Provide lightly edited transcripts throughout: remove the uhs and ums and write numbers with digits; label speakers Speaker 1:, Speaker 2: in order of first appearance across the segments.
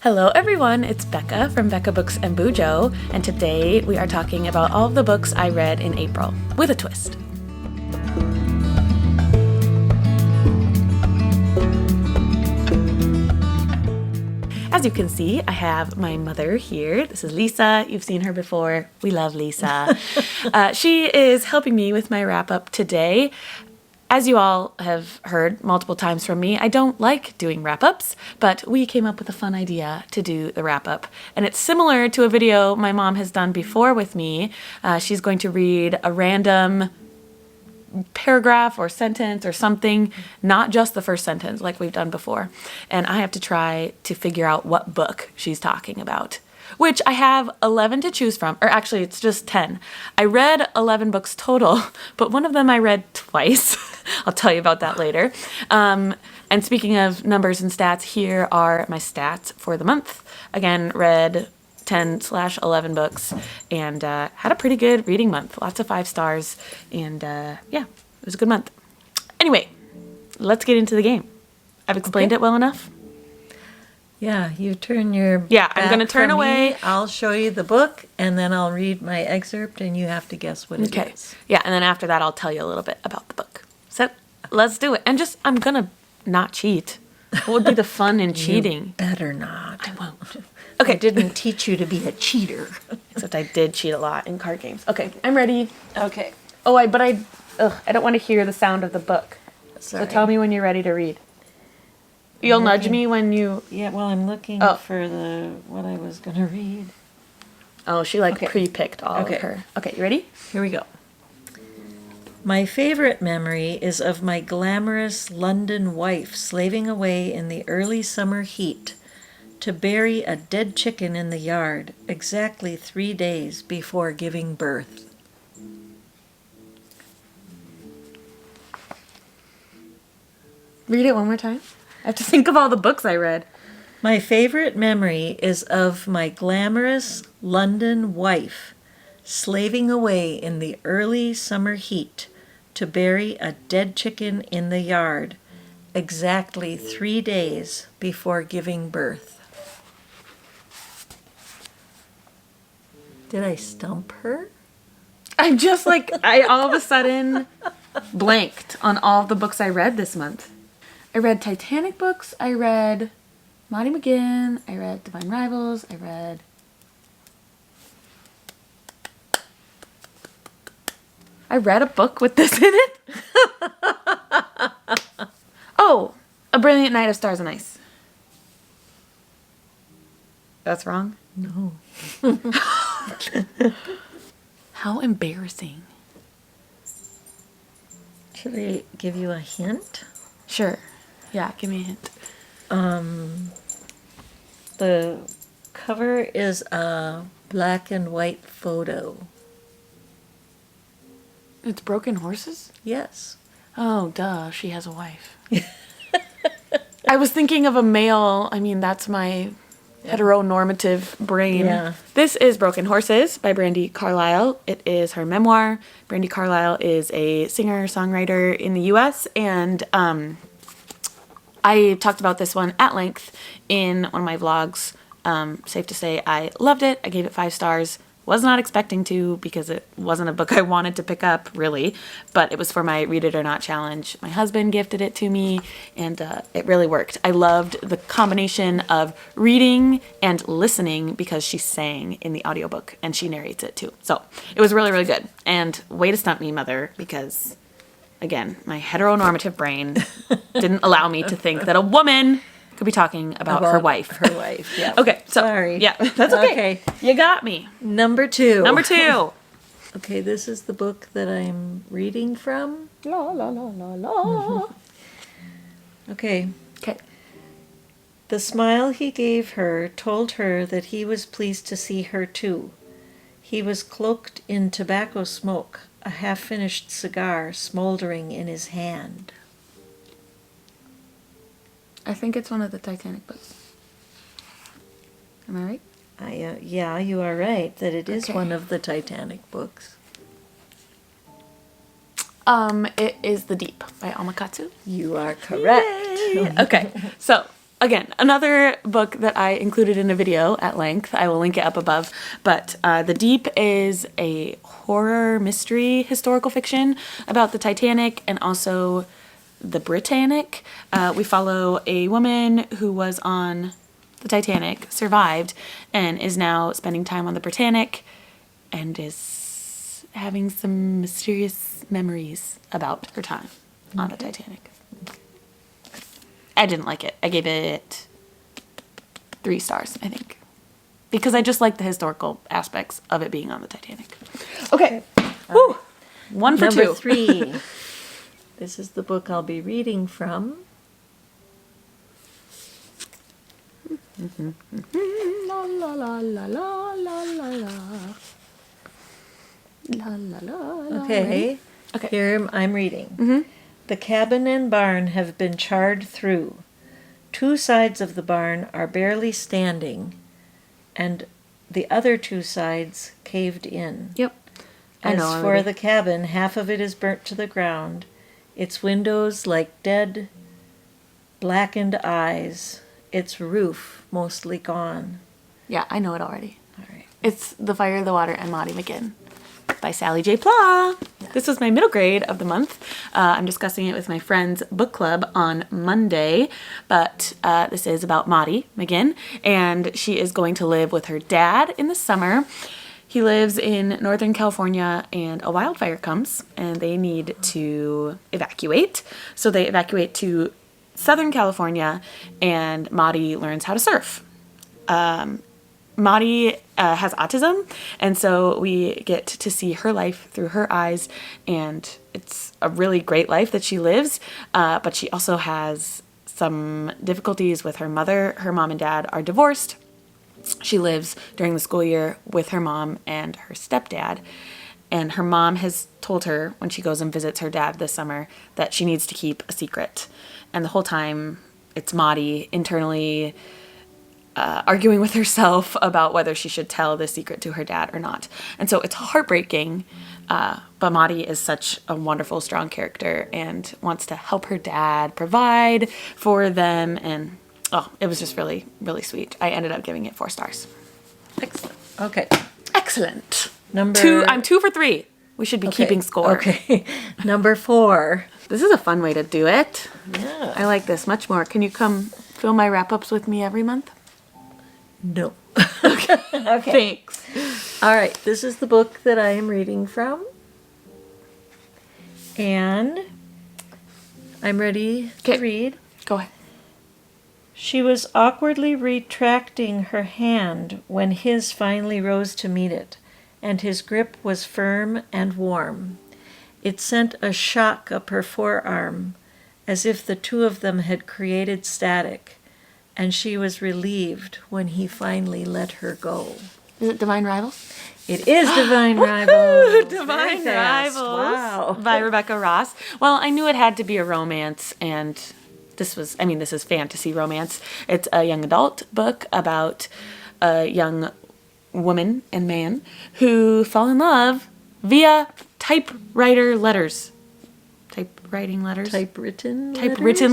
Speaker 1: Hello everyone, it's Becca from Becca Books and Bujo, and today we are talking about all of the books I read in April, with a twist. As you can see, I have my mother here. This is Lisa. You've seen her before. We love Lisa. She is helping me with my wrap-up today. As you all have heard multiple times from me, I don't like doing wrap-ups, but we came up with a fun idea to do the wrap-up. And it's similar to a video my mom has done before with me. She's going to read a random paragraph or sentence or something, not just the first sentence like we've done before. And I have to try to figure out what book she's talking about, which I have 11 to choose from, or actually it's just 10. I read 11 books total, but one of them I read twice. I'll tell you about that later. And speaking of numbers and stats, here are my stats for the month. Again, read 10/11 books and had a pretty good reading month. Lots of 5 stars. And yeah, it was a good month. Anyway, let's get into the game. I've explained it well enough.
Speaker 2: Yeah, you turn your
Speaker 1: I'm going to turn away.
Speaker 2: I'll show you the book, and then I'll read my excerpt, and you have to guess what it is.
Speaker 1: Yeah, and then after that, I'll tell you a little bit about the book. So let's do it. And just, I'm going to not cheat. What would be the fun in cheating?
Speaker 2: You better not.
Speaker 1: I won't.
Speaker 2: Okay. I didn't teach you to be a cheater.
Speaker 1: Except I did cheat a lot in card games. Okay, I'm ready.
Speaker 2: Okay.
Speaker 1: Oh, I don't want to hear the sound of the book.
Speaker 2: Sorry.
Speaker 1: So tell me when you're ready to read. You'll nudge me when you...
Speaker 2: Yeah, well, I'm looking for what I was going to read.
Speaker 1: Oh, she pre-picked all of her. Okay, you ready?
Speaker 2: Here we go. My favorite memory is of my glamorous London wife slaving away in the early summer heat to bury a dead chicken in the yard exactly 3 days before giving birth.
Speaker 1: Read it one more time. I have to think of all the books I read.
Speaker 2: My favorite memory is of my glamorous London wife slaving away in the early summer heat to bury a dead chicken in the yard exactly 3 days before giving birth. Did I stump her?
Speaker 1: I'm just I all of a sudden blanked on all the books I read this month. I read Titanic books, I read Maudie McGinn, I read Divine Rivals, I read a book with this in it. Oh, A Brilliant Night of Stars and Ice. That's wrong?
Speaker 2: No.
Speaker 1: How embarrassing.
Speaker 2: Should I give you a hint?
Speaker 1: Sure. Yeah, give me a hint.
Speaker 2: The cover is a black and white photo.
Speaker 1: It's Broken Horses?
Speaker 2: Yes.
Speaker 1: Oh, duh. She has a wife. I was thinking of a male. I mean, that's my heteronormative brain.
Speaker 2: Yeah.
Speaker 1: This is Broken Horses by Brandi Carlile. It is her memoir. Brandi Carlile is a singer-songwriter in the U.S., and I talked about this one at length in one of my vlogs. Safe to say I loved it. I gave it 5 stars. Was not expecting to because it wasn't a book I wanted to pick up, really. But it was for my Read It or Not challenge. My husband gifted it to me, and it really worked. I loved the combination of reading and listening because she sang in the audiobook, and she narrates it too. So it was really, really good. And way to stump me, Mother, because, again, my heteronormative brain didn't allow me to think that a woman could be talking about her wife.
Speaker 2: Her wife, yeah.
Speaker 1: Okay, so.
Speaker 2: Sorry.
Speaker 1: Yeah, that's okay. You got me.
Speaker 2: Number 2.
Speaker 1: Number 2.
Speaker 2: Okay, this is the book that I'm reading from.
Speaker 1: La, la, la, la, la.
Speaker 2: Okay.
Speaker 1: Okay.
Speaker 2: The smile he gave her told her that he was pleased to see her too. He was cloaked in tobacco smoke, a half-finished cigar smoldering in his hand.
Speaker 1: I think it's one of the Titanic books. Am I right?
Speaker 2: Yeah, you are right that it is one of the Titanic books.
Speaker 1: It is The Deep by Amakatsu.
Speaker 2: You are correct.
Speaker 1: Okay, so again, another book that I included in a video at length. I will link it up above. But The Deep is a horror mystery historical fiction about the Titanic and also the Britannic. We follow a woman who was on the Titanic, survived, and is now spending time on the Britannic and is having some mysterious memories about her time on the Titanic. I didn't like it. I gave it 3 stars, I think. Because I just like the historical aspects of it being on the Titanic. Okay. Woo! 1 for 2.
Speaker 2: Number 3. This is the book I'll be reading from.
Speaker 1: La la la la la la la la. La la la.
Speaker 2: Okay.
Speaker 1: Okay.
Speaker 2: Here I'm reading. The cabin and barn have been charred through. 2 sides of the barn are barely standing, and the other 2 sides caved in.
Speaker 1: Yep. I
Speaker 2: As
Speaker 1: know
Speaker 2: for
Speaker 1: already.
Speaker 2: the cabin, half of it is burnt to the ground, its windows like dead, blackened eyes, its roof mostly gone.
Speaker 1: Yeah, I know it already.
Speaker 2: All right.
Speaker 1: It's The Fire, the Water, and Maudie McGinn by Sally J. Pla. This was my middle grade of the month. I'm discussing it with my friend's book club on Monday, but this is about Maudie McGinn, and she is going to live with her dad in the summer. He lives in Northern California, and a wildfire comes, and they need to evacuate. So they evacuate to Southern California, and Maudie learns how to surf. Maudie has autism, and so we get to see her life through her eyes, and it's a really great life that she lives, but she also has some difficulties with her mother. Her mom and dad are divorced. She lives during the school year with her mom and her stepdad, and her mom has told her when she goes and visits her dad this summer that she needs to keep a secret, and the whole time it's Maudie internally arguing with herself about whether she should tell this secret to her dad or not. And so it's heartbreaking, but Maudie is such a wonderful, strong character and wants to help her dad provide for them. And it was just really, really sweet. I ended up giving it 4 stars.
Speaker 2: Excellent. Okay.
Speaker 1: Excellent.
Speaker 2: Number...
Speaker 1: I'm 2 for 3. We should be keeping score.
Speaker 2: Okay. Number 4.
Speaker 1: This is a fun way to do it.
Speaker 2: Yeah.
Speaker 1: I like this much more. Can you come film my wrap-ups with me every month?
Speaker 2: No.
Speaker 1: Okay.
Speaker 2: Thanks. All right. This is the book that I am reading from. And I'm ready to read.
Speaker 1: Go ahead.
Speaker 2: She was awkwardly retracting her hand when his finally rose to meet it, and his grip was firm and warm. It sent a shock up her forearm, as if the 2 of them had created static, and she was relieved when he finally let her go.
Speaker 1: Is it Divine Rivals?
Speaker 2: It is Divine Rivals.
Speaker 1: Divine
Speaker 2: Very fast.
Speaker 1: Rivals.
Speaker 2: Wow.
Speaker 1: By Rebecca Ross. Well, I knew it had to be a romance, and this is fantasy romance. It's a young adult book about a young woman and man who fall in love via typewritten letters. Typewritten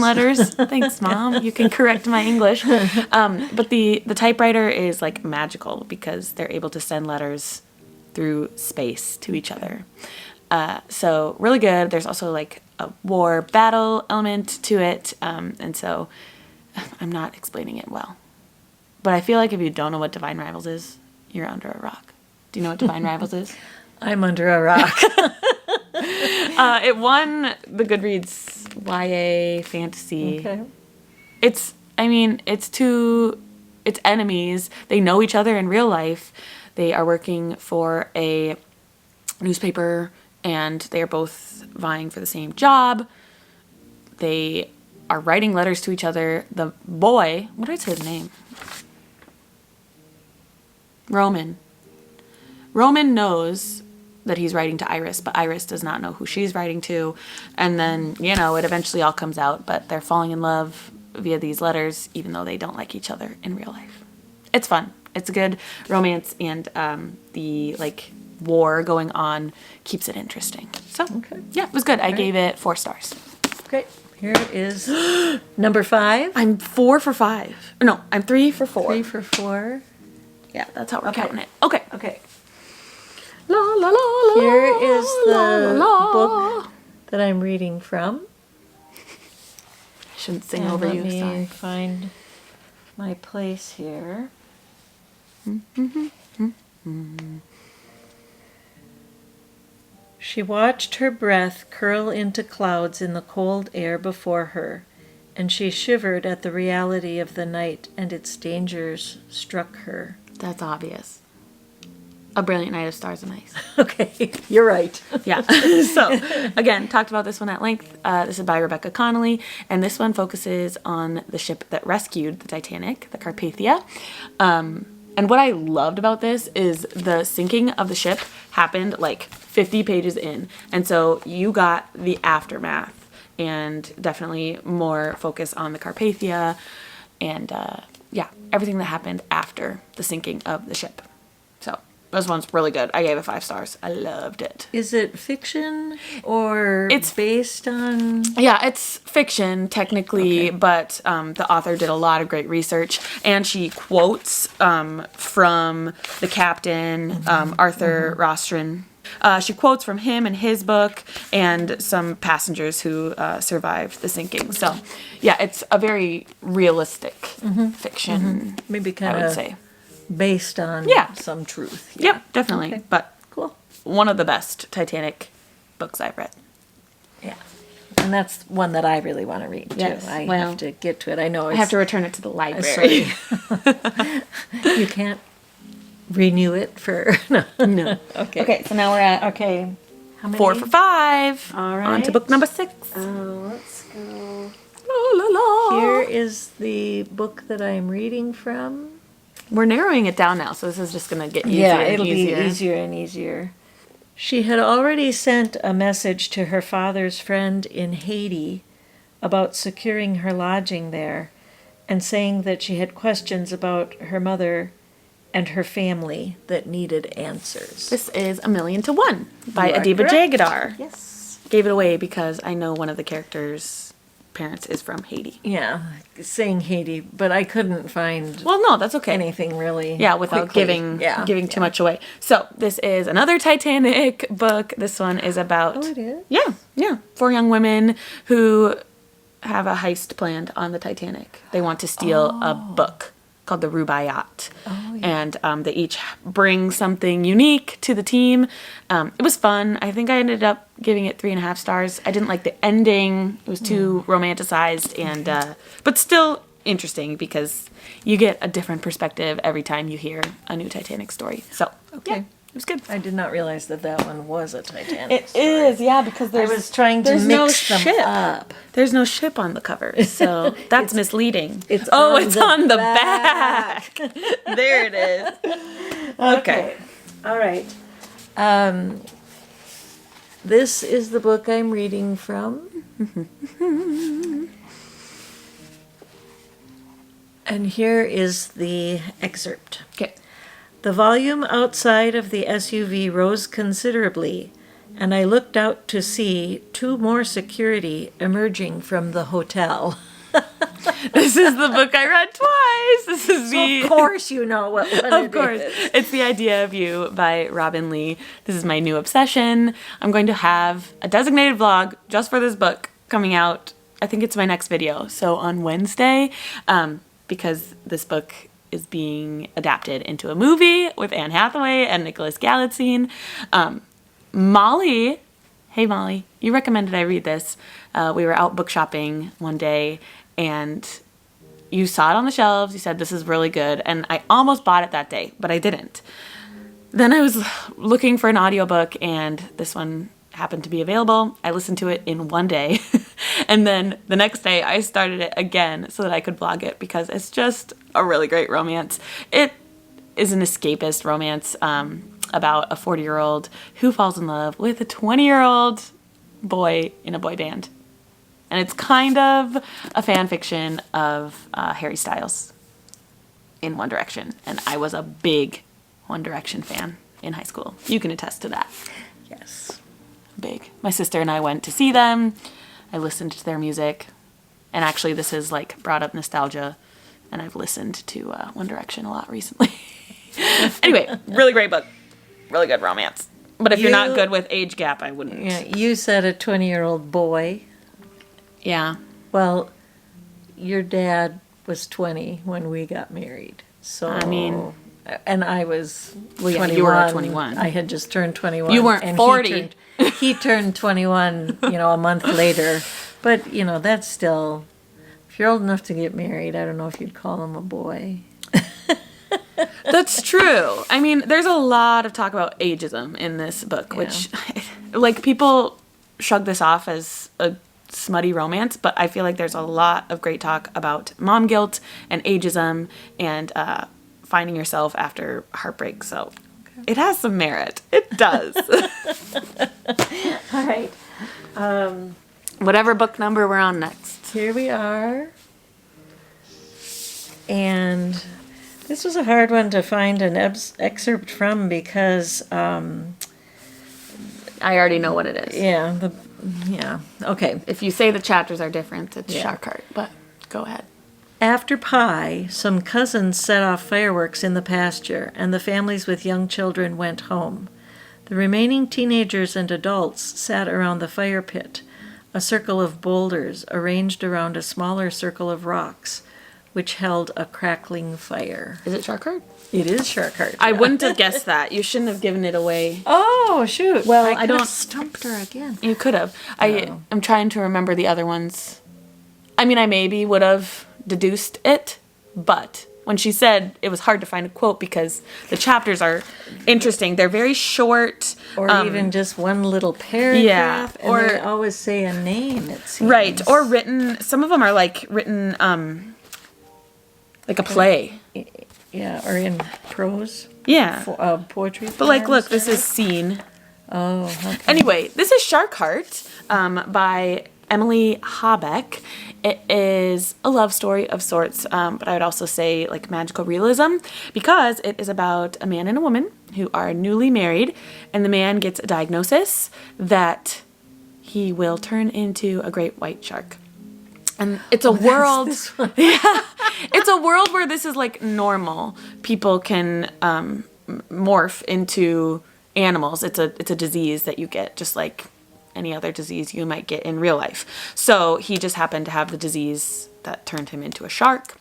Speaker 1: letters. Thanks, Mom. You can correct my English. But the typewriter is like magical because they're able to send letters through space to each other. So really good. There's also like a war battle element to it. And so I'm not explaining it well. But I feel like if you don't know what Divine Rivals is, you're under a rock. Do you know what Divine Rivals is? I'm
Speaker 2: under a rock.
Speaker 1: It won the Goodreads YA fantasy.
Speaker 2: Okay.
Speaker 1: It's enemies. They know each other in real life. They are working for a newspaper and they are both vying for the same job. They are writing letters to each other. The boy, what is his name? Roman knows that he's writing to Iris, but Iris does not know who she's writing to. And then, it eventually all comes out, but they're falling in love via these letters, even though they don't like each other in real life. It's fun. It's a good romance, and the war going on keeps it interesting. So,
Speaker 2: Okay.
Speaker 1: yeah, it was good. I gave it 4 stars.
Speaker 2: Okay. Here is number 5.
Speaker 1: I'm 4 for 5. No, I'm 3 for 4.
Speaker 2: 3 for 4.
Speaker 1: Yeah, that's how we're counting it. Okay.
Speaker 2: Okay.
Speaker 1: La la la la.
Speaker 2: Here is
Speaker 1: la,
Speaker 2: the
Speaker 1: la.
Speaker 2: book that I'm reading from.
Speaker 1: I shouldn't sing
Speaker 2: And
Speaker 1: over
Speaker 2: let
Speaker 1: you.
Speaker 2: me
Speaker 1: Sorry.
Speaker 2: find my place here. She watched her breath curl into clouds in the cold air before her, and she shivered at the reality of the night, and its dangers struck her.
Speaker 1: That's obvious. A Brilliant Night of Stars and Ice.
Speaker 2: Okay, you're right.
Speaker 1: Yeah. So, again, talked about this one at length. This is by Rebecca Connolly, and this one focuses on the ship that rescued the Titanic, the Carpathia. And what I loved about this is the sinking of the ship happened like 50 pages in. And so you got the aftermath and definitely more focus on the Carpathia and, everything that happened after the sinking of the ship. So this one's really good. I gave it 5 stars. I loved it.
Speaker 2: Is it fiction or
Speaker 1: It's
Speaker 2: based on?
Speaker 1: Yeah, it's fiction technically,
Speaker 2: Okay.
Speaker 1: but the author did a lot of great research, and she quotes from the captain, Arthur Rostron. She quotes from him and his book, and some passengers who survived the sinking. So, yeah, it's a very realistic fiction.
Speaker 2: Maybe
Speaker 1: I
Speaker 2: kind
Speaker 1: would
Speaker 2: of
Speaker 1: say.
Speaker 2: based on
Speaker 1: Yeah.
Speaker 2: some truth.
Speaker 1: Yep, definitely.
Speaker 2: Okay.
Speaker 1: But
Speaker 2: Cool.
Speaker 1: one of the best Titanic books I've read.
Speaker 2: Yeah. And that's one that I really want to read too.
Speaker 1: Yes,
Speaker 2: I
Speaker 1: well,
Speaker 2: have to get to it. I know
Speaker 1: I
Speaker 2: it's,
Speaker 1: have to return it to the library.
Speaker 2: sorry. You can't renew it for no.
Speaker 1: No.
Speaker 2: Okay.
Speaker 1: Okay, so now we're at
Speaker 2: Okay. How many?
Speaker 1: 4 for 5.
Speaker 2: All
Speaker 1: On to
Speaker 2: right.
Speaker 1: book number 6.
Speaker 2: Let's go.
Speaker 1: La, la, la.
Speaker 2: Here is the book that I'm reading from.
Speaker 1: We're narrowing it down now, so this is just going to get easier
Speaker 2: Yeah,
Speaker 1: and
Speaker 2: it'll
Speaker 1: easier.
Speaker 2: be easier and easier. She had already sent a message to her father's friend in Haiti about securing her lodging there and saying that she had questions about her mother and her family that needed answers.
Speaker 1: This is A Million to One by
Speaker 2: You are
Speaker 1: Adiba
Speaker 2: correct.
Speaker 1: Jagadar.
Speaker 2: Yes.
Speaker 1: Gave it away because I know one of the characters' parents is from Haiti.
Speaker 2: Yeah, saying Haiti, but I couldn't find
Speaker 1: Well, no, that's okay.
Speaker 2: anything really.
Speaker 1: Yeah, without
Speaker 2: quickly.
Speaker 1: giving too much away. So this is another Titanic book. This one is about
Speaker 2: Oh, it is?
Speaker 1: yeah, 4 young women who have a heist planned on the Titanic. They want to steal a book called the Rubaiyat, and they each bring something unique to the team. It was fun. I think I ended up giving it 3.5 stars. I didn't like the ending. It was too romanticized, and but still interesting because you get a different perspective every time you hear a new Titanic story. So
Speaker 2: Okay.
Speaker 1: yeah, it was good.
Speaker 2: I did not realize that that one was a Titanic.
Speaker 1: It is, yeah, because
Speaker 2: I was trying to
Speaker 1: there's no
Speaker 2: mix them
Speaker 1: ship.
Speaker 2: up.
Speaker 1: There's no ship on the cover, so that's misleading.
Speaker 2: it's
Speaker 1: oh,
Speaker 2: on
Speaker 1: it's
Speaker 2: the
Speaker 1: on the back. There it is. Okay.
Speaker 2: All right. This is the book I'm reading from. And here is the excerpt.
Speaker 1: Okay.
Speaker 2: The volume outside of the SUV rose considerably, and I looked out to see 2 more security emerging from the hotel.
Speaker 1: This is the book I read twice. This is the.
Speaker 2: Of course you know what one
Speaker 1: Of
Speaker 2: it
Speaker 1: course.
Speaker 2: is.
Speaker 1: It's The Idea of You by Robin Lee. This is my new obsession. I'm going to have a designated vlog just for this book coming out. I think it's my next video. So on Wednesday, because this book is being adapted into a movie with Anne Hathaway and Nicholas Galitzine. Molly, hey Molly, you recommended I read this. We were out book shopping one day and you saw it on the shelves. You said this is really good. And I almost bought it that day, but I didn't. Then I was looking for an audiobook and this one happened to be available. I listened to it in one day. And then the next day I started it again so that I could vlog it because it's just a really great romance. It is an escapist romance about a 40-year-old who falls in love with a 20-year-old boy in a boy band. And it's kind of a fan fiction of Harry Styles in One Direction. And I was a big One Direction fan in high school. You can attest to that.
Speaker 2: Yes.
Speaker 1: Big. My sister and I went to see them. I listened to their music. And actually, this has like brought up nostalgia. And I've listened to One Direction a lot recently. Anyway, really great book. Really good romance. But if you're not good with age gap, I wouldn't.
Speaker 2: Yeah, you said a 20-year-old boy.
Speaker 1: Yeah.
Speaker 2: Well, your dad was 20 when we got married. So
Speaker 1: I mean...
Speaker 2: And I was 21.
Speaker 1: You were 21.
Speaker 2: I had just turned 21.
Speaker 1: You weren't 40.
Speaker 2: He turned 21, a month later. But, that's still... If you're old enough to get married, I don't know if you'd call him a boy.
Speaker 1: That's true. I mean, there's a lot of talk about ageism in this book, which, like, people shrug this off as a smutty romance, but I feel like there's a lot of great talk about mom guilt and ageism and finding yourself after heartbreak. So it has some merit. It does.
Speaker 2: All right.
Speaker 1: Whatever book number we're on next.
Speaker 2: Here we are. And this was a hard one to find an excerpt from because...
Speaker 1: I already know what it is.
Speaker 2: Yeah, okay.
Speaker 1: If you say the chapters are different, it's Shark Heart, but go ahead.
Speaker 2: After pie, some cousins set off fireworks in the pasture, and the families with young children went home. The remaining teenagers and adults sat around the fire pit, a circle of boulders arranged around a smaller circle of rocks, which held a crackling fire.
Speaker 1: Is it Shark Heart?
Speaker 2: It is Shark Heart.
Speaker 1: I wouldn't have guessed that. You shouldn't have given it away.
Speaker 2: Oh, shoot.
Speaker 1: Well,
Speaker 2: I
Speaker 1: I don't...
Speaker 2: stumped her again.
Speaker 1: You could have. I'm trying to remember the other ones. I mean, I maybe would have deduced it, but when she said it was hard to find a quote because the chapters are interesting. They're very short.
Speaker 2: Or even just one little paragraph.
Speaker 1: Yeah. Or
Speaker 2: they always say a name, it seems.
Speaker 1: Right. Or written. Some of them are like written like a play.
Speaker 2: Yeah, or in prose.
Speaker 1: Yeah.
Speaker 2: Poetry.
Speaker 1: But like, look, this is Scene.
Speaker 2: Oh, okay.
Speaker 1: Anyway, this is Shark Heart by Emily Habeck. It is a love story of sorts, but I would also say like magical realism because it is about a man and a woman who are newly married, and the man gets a diagnosis that he will turn into a great white shark. And it's a world, it's a world where this is like normal. People can morph into animals. It's a disease that you get just like any other disease you might get in real life. So he just happened to have the disease that turned him into a shark.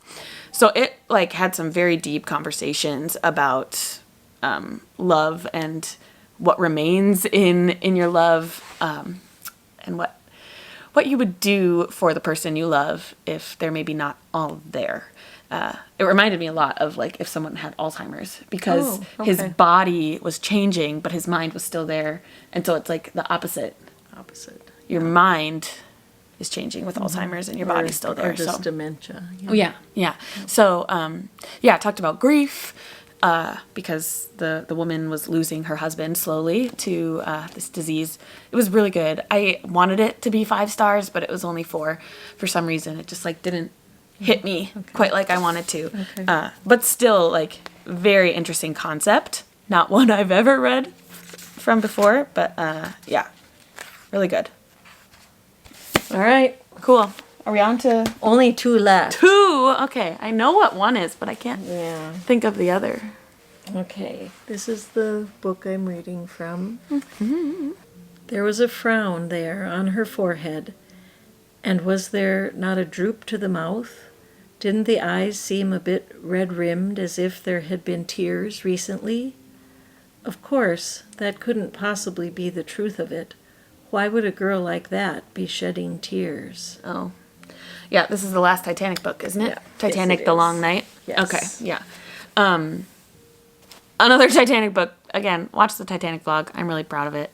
Speaker 1: So it like had some very deep conversations about love and what remains in your love, and what you would do for the person you love if they're maybe not all there. It reminded me a lot of like if someone had Alzheimer's because his body was changing, but his mind was still there. And so it's like the opposite. Your mind is changing with Alzheimer's and your body's still there.
Speaker 2: Or just dementia.
Speaker 1: Yeah. So, I talked about grief because the woman was losing her husband slowly to this disease. It was really good. I wanted it to be 5 stars, but it was only 4. For some reason, it just like didn't hit me quite like I wanted to.
Speaker 2: Okay.
Speaker 1: But still, like, very interesting concept. Not one I've ever read from before, but really good.
Speaker 2: All right.
Speaker 1: Cool. Are we on to...
Speaker 2: Only 2 left.
Speaker 1: 2? Okay. I know what one is, but I can't think of the other.
Speaker 2: Okay. This is the book I'm reading from. Mm-hmm. There was a frown there on her forehead, and was there not a droop to the mouth? Didn't the eyes seem a bit red-rimmed as if there had been tears recently? Of course, that couldn't possibly be the truth of it. Why would a girl like that be shedding tears?
Speaker 1: Oh. Yeah, this is the last Titanic book, isn't it?
Speaker 2: Yeah.
Speaker 1: Titanic,
Speaker 2: yes,
Speaker 1: The Long Night?
Speaker 2: Yes.
Speaker 1: Okay, yeah. Another Titanic book. Again, watch the Titanic vlog. I'm really proud of it.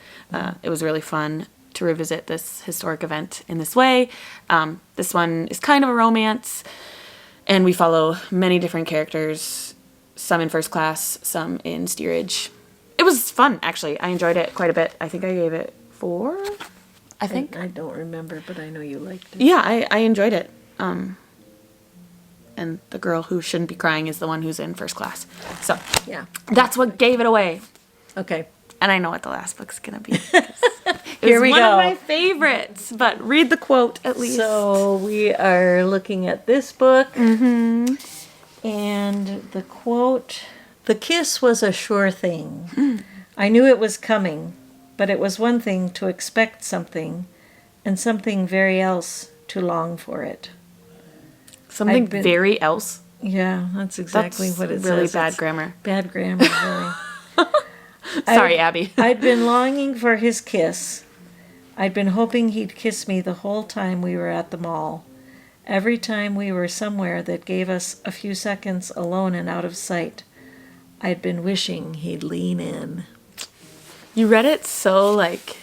Speaker 1: It was really fun to revisit this historic event in this way. This one is kind of a romance, and we follow many different characters, some in first class, some in steerage. It was fun, actually. I enjoyed it quite a bit. I think I gave it 4, I think.
Speaker 2: I don't remember, but I know you liked it.
Speaker 1: Yeah, I enjoyed it. And the girl who shouldn't be crying is the one who's in first class. So,
Speaker 2: Yeah.
Speaker 1: that's what gave it away.
Speaker 2: Okay.
Speaker 1: And I know what the last book's going to be.
Speaker 2: Here we
Speaker 1: one
Speaker 2: go.
Speaker 1: of my favorites, but read the quote at least.
Speaker 2: So we are looking at this book. Mm-hmm. And the quote, "The kiss was a sure thing. I knew it was coming, but it was one thing to expect something and something very else to long for it."
Speaker 1: Something very else.
Speaker 2: Yeah, that's exactly what it
Speaker 1: really
Speaker 2: says.
Speaker 1: bad
Speaker 2: It's
Speaker 1: grammar.
Speaker 2: Bad grammar, really.
Speaker 1: Sorry, Abby.
Speaker 2: I'd been longing for his kiss. I'd been hoping he'd kiss me the whole time we were at the mall. Every time we were somewhere that gave us a few seconds alone and out of sight, I'd been wishing he'd lean in.
Speaker 1: You read it so, like,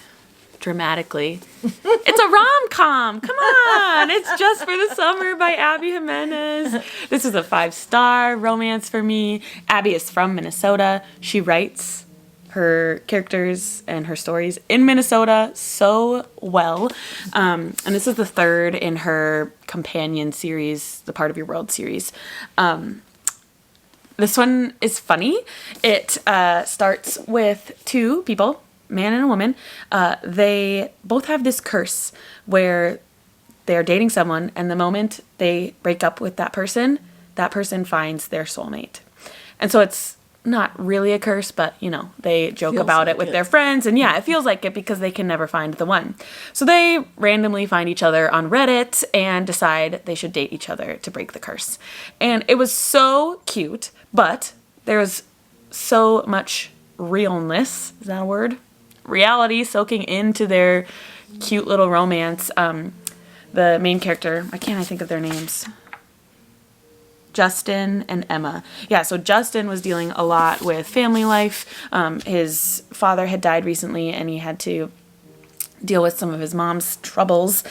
Speaker 1: dramatically. It's a rom-com. Come on. It's Just for the Summer by Abby Jimenez. This is a 5-star romance for me. Abby is from Minnesota. She writes her characters and her stories in Minnesota so well. And this is the third in her companion series, the Part of Your World series. This one is funny. It starts with two people, man and a woman. They both have this curse where they're dating someone, and the moment they break up with that person finds their soulmate. And so it's not really a curse, but, you know, they joke
Speaker 2: Feels
Speaker 1: about
Speaker 2: like
Speaker 1: it with
Speaker 2: it.
Speaker 1: their friends. And yeah, it feels like it because they can never find the one. So they randomly find each other on Reddit and decide they should date each other to break the curse. And it was so cute, but there was so much realness. Is that a word? Reality soaking into their cute little romance. The main character, why can't I think of their names? Justin and Emma. Yeah, so Justin was dealing a lot with family life. His father had died recently, and he had to deal with some of his mom's troubles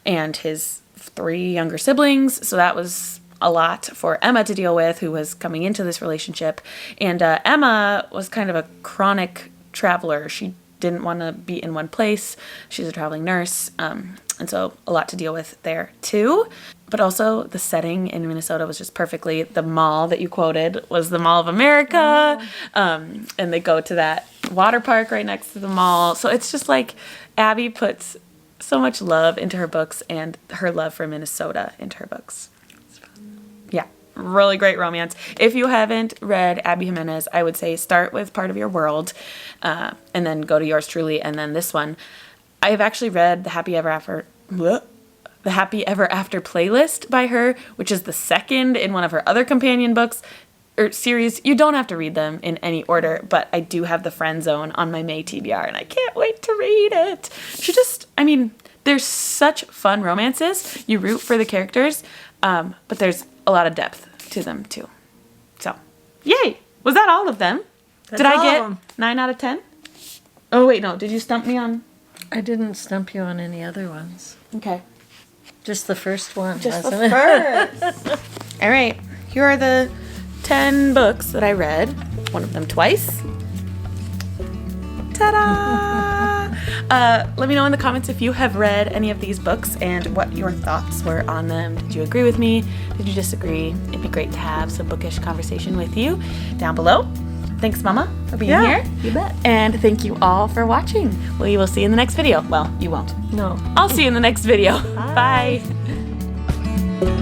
Speaker 1: and his 3 younger siblings. So that was a lot for Emma to deal with, who was coming into this relationship. And Emma was kind of a chronic traveler. She didn't want to be in one place. She's a traveling nurse. And so a lot to deal with there too. But also the setting in Minnesota was just perfectly, the mall that you quoted was the Mall of America. And they go to that water park right next to the mall. So it's just like Abby puts so much love into her books and her love for Minnesota into her books. Yeah, really great romance. If you haven't read Abby Jimenez, I would say start with Part of Your World and then go to yours truly and then this one. I have actually read the Happy Ever After playlist by her, which is the second in one of her other companion books or series. You don't have to read them in any order, but I do have The Friend Zone on my May TBR, and I can't wait to read it. There's such fun romances. You root for the characters, but there's a lot of depth to them too. So, yay! Was that all of them?
Speaker 2: That's
Speaker 1: Did I
Speaker 2: all
Speaker 1: get
Speaker 2: of them.
Speaker 1: 9 out of 10? Oh, wait, no. Did you stump me on?
Speaker 2: I didn't stump you on any other ones.
Speaker 1: Okay.
Speaker 2: Just the first one,
Speaker 1: Just
Speaker 2: wasn't
Speaker 1: the
Speaker 2: it?
Speaker 1: first. All right. Here are the 10 books that I read. One of them twice. Ta-da! Let me know in the comments if you have read any of these books and what your thoughts were on them. Did you agree with me? Did you disagree? It'd be great to have some bookish conversation with you down below. Thanks, Mama, for being here.
Speaker 2: You bet.
Speaker 1: And thank you all for watching. We will see you in the next video. Well, you won't.
Speaker 2: No.
Speaker 1: I'll see you in the next video. Bye.
Speaker 2: Bye.